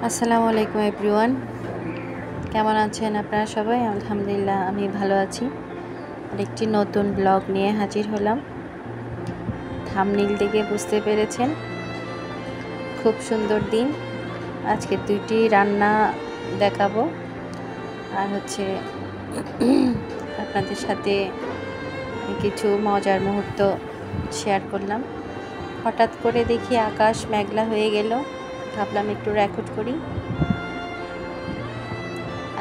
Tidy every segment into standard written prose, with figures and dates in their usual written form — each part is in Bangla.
আসসালামু আলাইকুম এভরিওয়ান, কেমন আছেন আপনারা সবাই? আলহামদুলিল্লাহ আমি ভালো আছি। আরেকটি নতুন ব্লগ নিয়ে হাজির হলাম। থাম্বনেইল দেখে বুঝতে পেরেছেন, খুব সুন্দর দিন। আজকে দুইটি রান্না দেখাবো আর আপনাদের সাথে কিছু মজার মুহূর্ত শেয়ার করলাম। হঠাৎ করে দেখি আকাশ মেঘলা হয়ে গেল, ভাবলাম একটু রেকর্ড করি।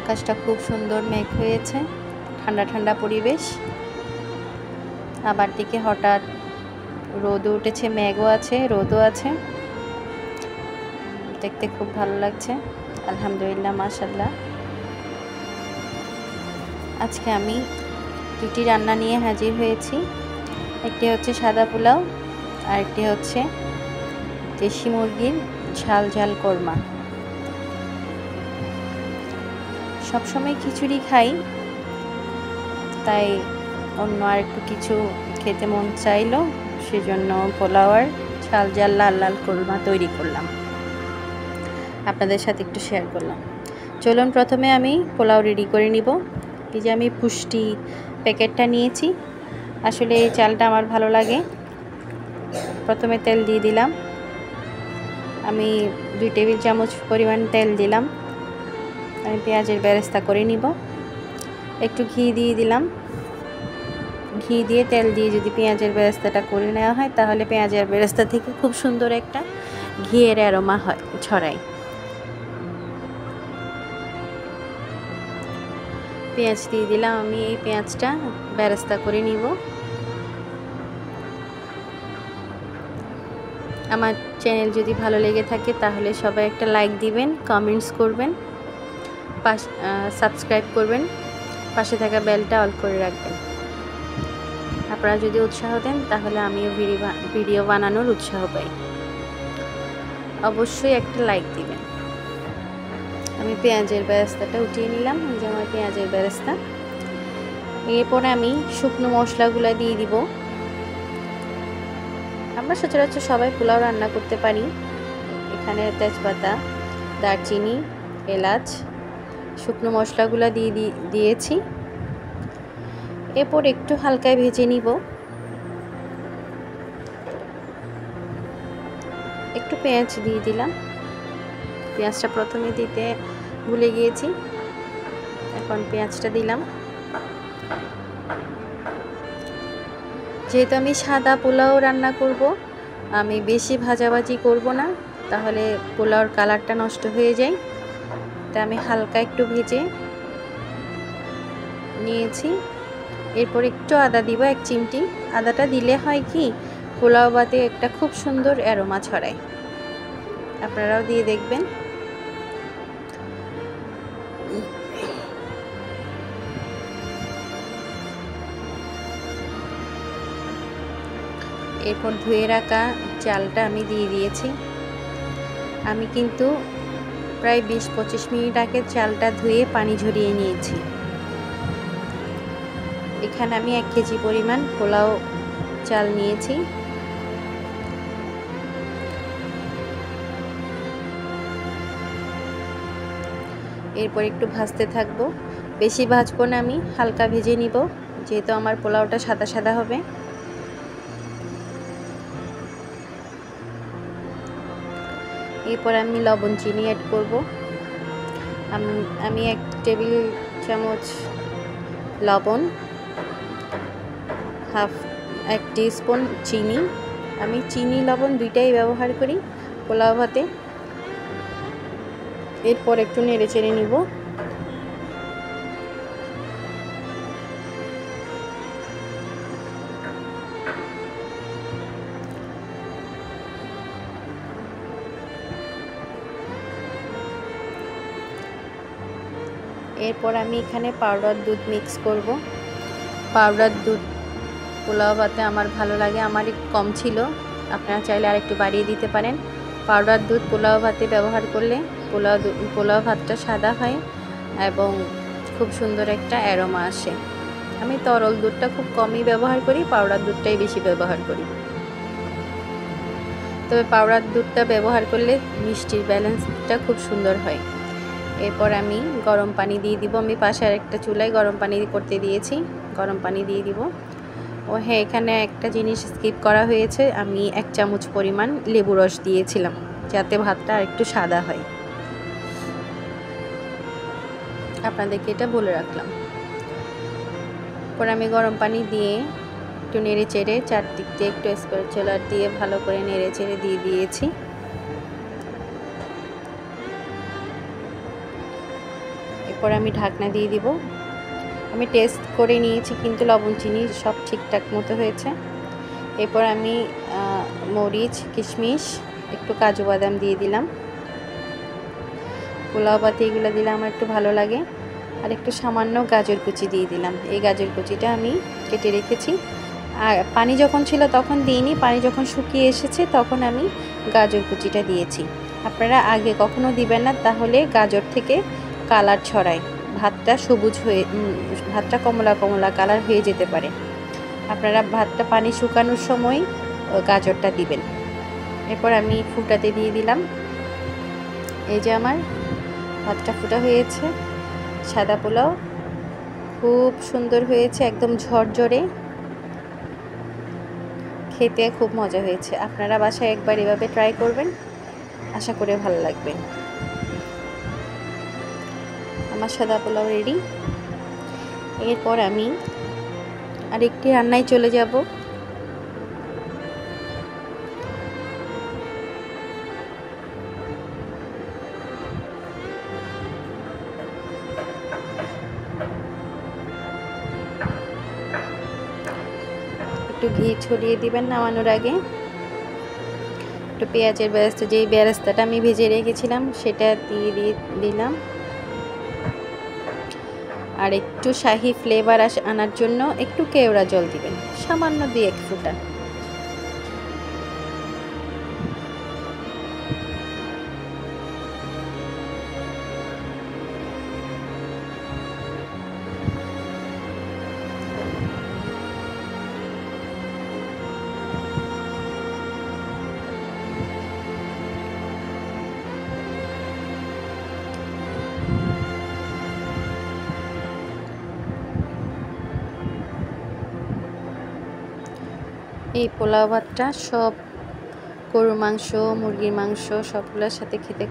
আকাশটা খুব সুন্দর মেঘ হয়েছে, ঠান্ডা ঠান্ডা পরিবেশ। আবার দিকে হঠাৎ রোদও উঠেছে, মেঘও আছে, রোদও আছে, দেখতে খুব ভালো লাগছে। আলহামদুলিল্লাহ, মাশাআল্লাহ। আজকে আমি দুটি রান্না নিয়ে হাজির হয়েছি। একটি হচ্ছে সাদা পোলাও আর একটি হচ্ছে দেশি মুরগির ঝাল ঝাল কোরমা। সবসময় খিচুড়ি খাই, তাই অন্য আর একটু কিছু খেতে মন চাইলো, সেজন্য পোলাও আর ঝাল ঝাল লাল লাল কোরমা তৈরি করলাম, আপনাদের সাথে একটু শেয়ার করলাম। চলুন প্রথমে আমি পোলাও রেডি করে নিব। এই যে আমি পুষ্টি প্যাকেটটা নিয়েছি, আসলে এই চালটা আমার ভালো লাগে। প্রথমে তেল দিয়ে দিলাম, আমি 2 টেবিল চামচ পরিমাণ তেল দিলাম। আমি পেঁয়াজের বেরেস্তা করে নিব। একটু ঘি দিয়ে দিলাম। ঘি দিয়ে তেল দিয়ে যদি পেঁয়াজের বেরেস্তাটা করে নেওয়া হয়, তাহলে পেঁয়াজের বেরেস্তা থেকে খুব সুন্দর একটা ঘিয়ের অ্যারোমা হয়, ছড়ায়। পেঁয়াজ দিয়ে দিলাম। আমি এই পেঁয়াজটা বেরেস্তা করে নিব। আমার চ্যানেল যদি ভালো লেগে থাকে তাহলে সবাই একটা লাইক দিবেন, কমেন্টস করবেন, সাবস্ক্রাইব করবেন, পাশে থাকা বেলটা অল করে রাখবেন। আপনারা যদি উৎসাহ দেন তাহলে আমিও ভিডিও বানানোর উৎসাহ পাই। অবশ্যই একটা লাইক দিবেন। আমি পেঁয়াজের বেরেস্তাটা উঠিয়ে নিলাম, এই যে আমার পেঁয়াজের বেরেস্তা। এরপরে আমি শুকনো মশলাগুলো দিয়ে দিব। আমরা সচরাচর সবাই পোলাও রান্না করতে পারি। এখানে তেজপাতা, দারচিনি, এলাচ, শুকনো মশলাগুলো দিয়েছি। এরপর একটু হালকায় ভেজে নিব। একটু পেঁয়াজ দিয়ে দিলাম। পেঁয়াজটা প্রথমে দিতে ভুলে গিয়েছি, এখন পেঁয়াজটা দিলাম। যেহেতু আমি সাদা পোলাও রান্না করব, আমি বেশি ভাজাভাজি করব না, তাহলে পোলাওর কালারটা নষ্ট হয়ে যায়। তাই আমি হালকা একটু ভেজে নিয়েছি। এরপর একটু আদা দিব, 1 চিমটি। আদাটা দিলে হয় কি, পোলাও ভাতে একটা খুব সুন্দর অ্যারোমা ছড়ায়। আপনারাও দিয়ে দেখবেন। এরপর ধুয়ে রাখা চালটা আমি দিয়ে দিয়েছি। আমি কিন্তু প্রায় 20-25 মিনিট আগে চালটা ধুয়ে পানি ঝরিয়ে নিয়েছি। এখানে আমি 1 কেজি পরিমাণ পোলাও চাল নিয়েছি। এরপর একটু ভাজতে থাকবো, বেশি ভাজবো না, আমি হালকা ভেজে নিব, যেহেতু আমার পোলাওটা সাদা সাদা হবে। এরপর আমি লবণ চিনি অ্যাড করব। আমি 1 টেবিল চামচ লবণ, 1 টিস্পুন চিনি। আমি চিনি লবণ দুইটাই ব্যবহার করি পোলাও ভাতে। এরপর একটু নেড়ে চেড়ে নিব। এরপর আমি এখানে পাউডার দুধ মিক্স করব। পাউডার দুধ পোলাও ভাতে আমার ভালো লাগে, আমার একটু কম ছিল, আপনারা চাইলে আর একটু বাড়িয়ে দিতে পারেন। পাউডার দুধ পোলাও ভাতে ব্যবহার করলে পোলাও ভাতটা সাদা হয় এবং খুব সুন্দর একটা অ্যারোমা আসে। আমি তরল দুধটা খুব কমই ব্যবহার করি, পাউডার দুধটাই বেশি ব্যবহার করি। তবে পাউডার দুধটা ব্যবহার করলে মিষ্টির ব্যালেন্সটা খুব সুন্দর হয়। এরপর আমি গরম পানি দিয়ে দিব। আমি পাশে আরেকটা চুলায় গরম পানি করতে দিয়েছি, গরম পানি দিয়ে দিব। ও হ্যাঁ, এখানে একটা জিনিস স্কিপ করা হয়েছে, আমি 1 চামচ পরিমাণ লেবু রস দিয়েছিলাম যাতে ভাতটা আরেকটু সাদা হয়, আপনাদেরকে এটা বলে রাখলাম। পরে আমি গরম পানি দিয়ে একটু নেড়ে চেড়ে চারদিক দিয়ে একটু স্প্যাচুলার দিয়ে ভালো করে নেড়ে চেড়ে দিয়ে দিয়েছি। এরপর আমি ঢাকনা দিয়ে দিব। আমি টেস্ট করে নিয়েছি, কিন্তু লবণ চিনি সব ঠিকঠাক মতো হয়েছে। এরপর আমি মরিচ, কিশমিশ, একটু কাজু বাদাম দিয়ে দিলাম। পোলাও পাতি এগুলো দিলে আমার একটু ভালো লাগে। আর একটু সামান্য গাজর কুচি দিয়ে দিলাম। এই গাজর কুচিটা আমি কেটে রেখেছি। আর পানি যখন ছিল তখন দিইনি, পানি যখন শুকিয়ে এসেছে তখন আমি গাজর কুচিটা দিয়েছি। আপনারা আগে কখনো দিবেন না, তাহলে গাজর থেকে কালার ছড়ায়, ভাতটা সবুজ হয়ে ভাতটা কমলা কমলা কালার হয়ে যেতে পারে। আপনারা ভাতটা পানি শুকানোর সময় গাজরটা দিবেন। এরপর আমি ফুটাতে দিয়ে দিলাম। এই যে আমার ভাতটা ফুটা হয়েছে। সাদা পোলাও খুব সুন্দর হয়েছে, একদম ঝরঝরে, খেতে খুব মজা হয়েছে। আপনারা বাসায় একবার এভাবে ট্রাই করবেন, আশা করে ভালো লাগবে। আমার সাদা পোলাও রেডি। এরপর আমি আরেকটি রান্নায় চলে যাব। একটু ঘি ছড়িয়ে দিবেন নামানোর আগে। একটু পেঁয়াজের বেরেস্তা, যেই বেরেস্তাটা আমি ভেজে রেখেছিলাম সেটা দিয়ে দিলাম। আর একটু শাহি ফ্লেভার আনার জন্য একটু কেওড়া জল দিবেন, সামান্য 2-1 ফোঁটা। এই পোলাও ভাতটা সব গরুর মাংস, মুরগির মাংস সবগুলোর সাথে খেতে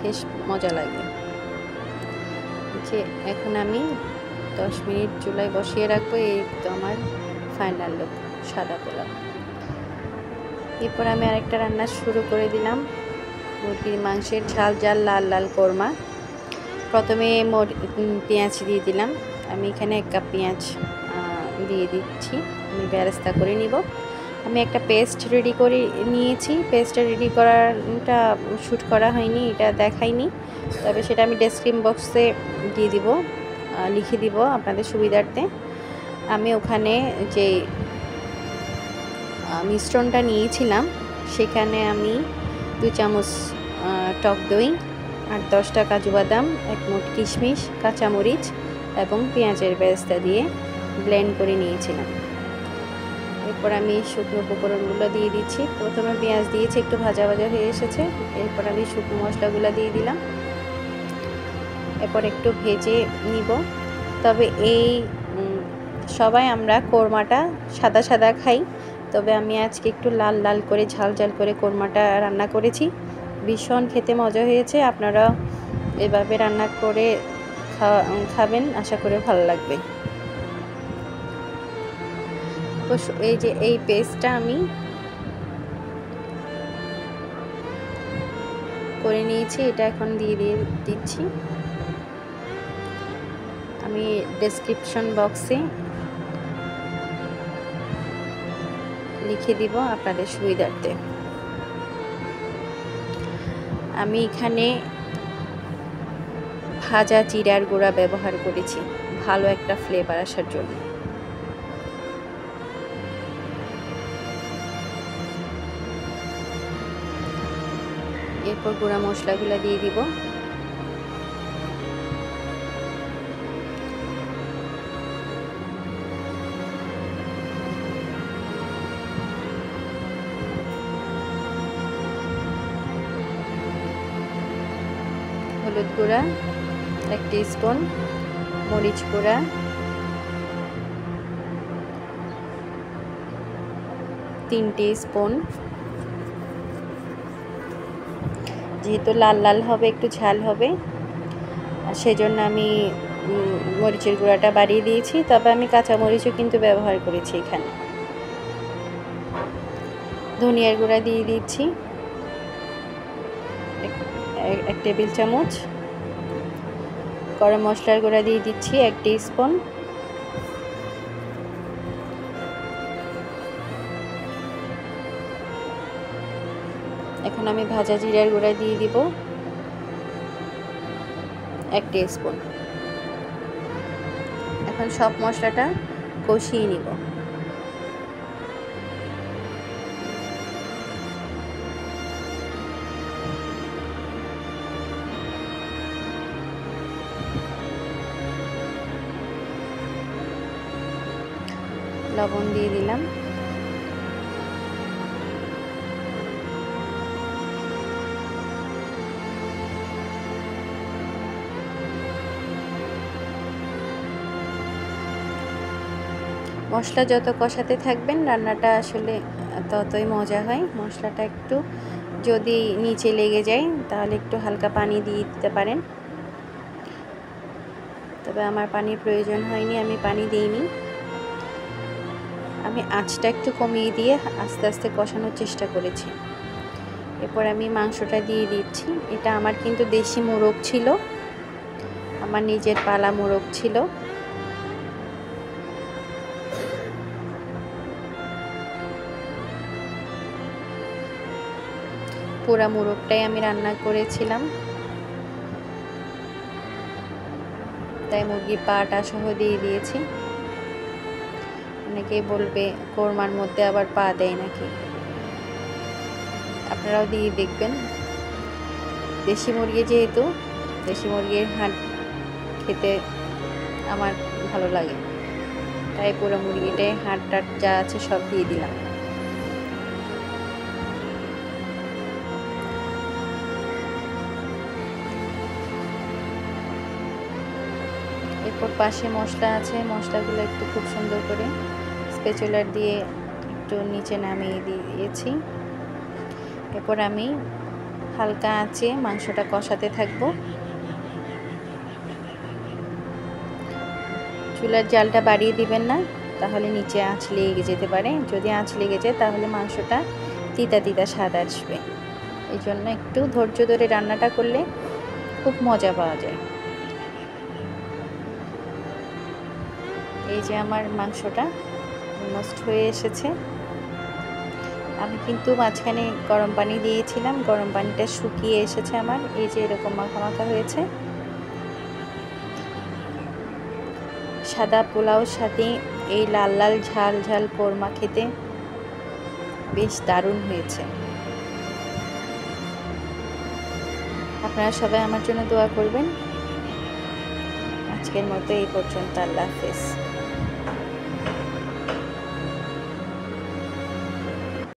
বেশ মজা লাগে। যে এখন আমি 10 মিনিট চুলায় বসিয়ে রাখবো। এই তো আমার ফাইনাল লুক, সাদা পোলাও। এরপর আমি আরেকটা রান্না শুরু করে দিলাম, মুরগির মাংসের ঝাল ঝাল লাল লাল কোরমা। প্রথমে পেঁয়াজ দিয়ে দিলাম। আমি এখানে 1 কাপ পেঁয়াজ দিয়ে দিচ্ছি। আমি বেরেস্তা করে নিব। আমি একটা পেস্ট রেডি করে নিয়েছি। পেস্টটা রেডি করাটা শ্যুট করা হয়নি, এটা দেখাইনি, তবে সেটা আমি ডেসক্রিপশন বক্সে দিয়ে দিব, লিখে দিব আপনাদের সুবিধার্থে। আমি ওখানে যে মিশ্রণটা নিয়েছিলাম সেখানে আমি 2 চামচ টক দই, 8-10টা কাজু বাদাম, 1 মুঠ কিশমিশ, কাঁচামরিচ এবং পেঁয়াজের বেরেস্তা দিয়ে ব্লেন্ড করে নিয়েছিলাম। এরপর আমি শুকনো উপকরণগুলো দিয়ে দিচ্ছি। প্রথমে পেঁয়াজ দিয়েছি, একটু ভাজা ভাজা হয়ে এসেছে। এরপর আমি শুকনো মশলাগুলো দিয়ে দিলাম। এরপর একটু ভেজে নিব। তবে এই সবাই আমরা কোরমাটা সাদা সাদা খাই, তবে আমি আজকে একটু লাল লাল করে ঝাল ঝাল করে কোরমাটা রান্না করেছি। ভীষণ খেতে মজা হয়েছে। আপনারা এভাবে রান্না করে খাবেন, আশা করে ভালো লাগবে। এই যে এই পেস্টটা আমি করে নিয়েছি, এটা এখন দিয়ে দিচ্ছি। আমি ডেসক্রিপশন বক্সে লিখে দিব আপনাদের সুবিধার্থে। আমি এখানে ভাজা জিরার গুঁড়া ব্যবহার করেছি, ভালো একটা ফ্লেভার আসার জন্য। এরপর গুঁড়া মশলাগুলো দিয়ে দিব। হলুদ গুঁড়া 1 টিস্পুন, মরিচ গুঁড়া 3 টিস্পুন। যেহেতু লাল লাল হবে, একটু ঝাল হবে, সেজন্য আমি মরিচের গুঁড়াটা বাড়িয়ে দিয়েছি। তবে আমি কাঁচা মরিচও কিন্তু ব্যবহার করেছি এখানে। ধনিয়ার গুঁড়া দিয়ে দিচ্ছি 1 টেবিল চামচ। গরম মশলার গুঁড়া দিয়ে দিচ্ছি 1 টিস্পুন। এখন আমি ভাজা জিরার গুঁড়া দিয়ে দিব 1 টিস্পুন। এখন সব মশলাটা কষিয়ে নিব। লবণ দিয়ে দিলাম। মশলা যত কষাতে থাকবেন রান্নাটা আসলে ততই মজা হয়। মশলাটা একটু যদি নিচে লেগে যায় তাহলে একটু হালকা পানি দিয়ে দিতে পারেন। তবে আমার পানির প্রয়োজন হয়নি, আমি পানি দিইনি। আমি আঁচটা একটু কমিয়ে দিয়ে আস্তে আস্তে কষানোর চেষ্টা করেছি। এরপর আমি মাংসটা দিয়ে দিচ্ছি। এটা আমার কিন্তু দেশি মোরগ ছিল, আমার নিজের পালা মোরগ ছিল। পুরা মোরগটাই আমি রান্না করেছিলাম, তাই মুরগির পাটা সহ দিয়ে দিয়েছি। অনেকেই বলবে কোরমার মধ্যে আবার পা দেয় নাকি, আপনারাও দিয়ে দেখবেন। দেশি মুরগি যেহেতু, দেশি মুরগির হাড় খেতে আমার ভালো লাগে, তাই পুরো মুরগিটাই হাড় টাড় যা আছে সব দিয়ে দিলাম। এরপর পাশে মশলা আছে, মশলাগুলো একটু খুব সুন্দর করে স্প্যাচুলার দিয়ে একটু নিচে নামিয়ে দিয়েছি। এরপর আমি হালকা আঁচে মাংসটা কষাতে থাকব। চুলার জালটা বাড়িয়ে দিবেন না, তাহলে নিচে আঁচ লেগে যেতে পারে। যদি আঁচ লেগে যায় তাহলে মাংসটা তিতা তিতা স্বাদ আসবে। এই জন্য একটু ধৈর্য ধরে রান্নাটা করলে খুব মজা পাওয়া যায়। এই যে আমার মাংসটা অলমোস্ট হয়ে এসেছে। আমি কিন্তু মাঝখানে গরম পানি দিয়েছিলাম, গরম পানিটা শুকিয়ে এসেছে আমার। এই যে এরকম মাখা মাখা হয়েছে। সাদা পোলাওর সাথে এই লাল লাল ঝাল ঝাল কোরমা খেতে বেশ দারুণ হয়েছে। আপনারা সবাই আমার জন্য দোয়া করবেন। আজকের মতো এই পর্যন্ত। আল্লাহ হাফেজ।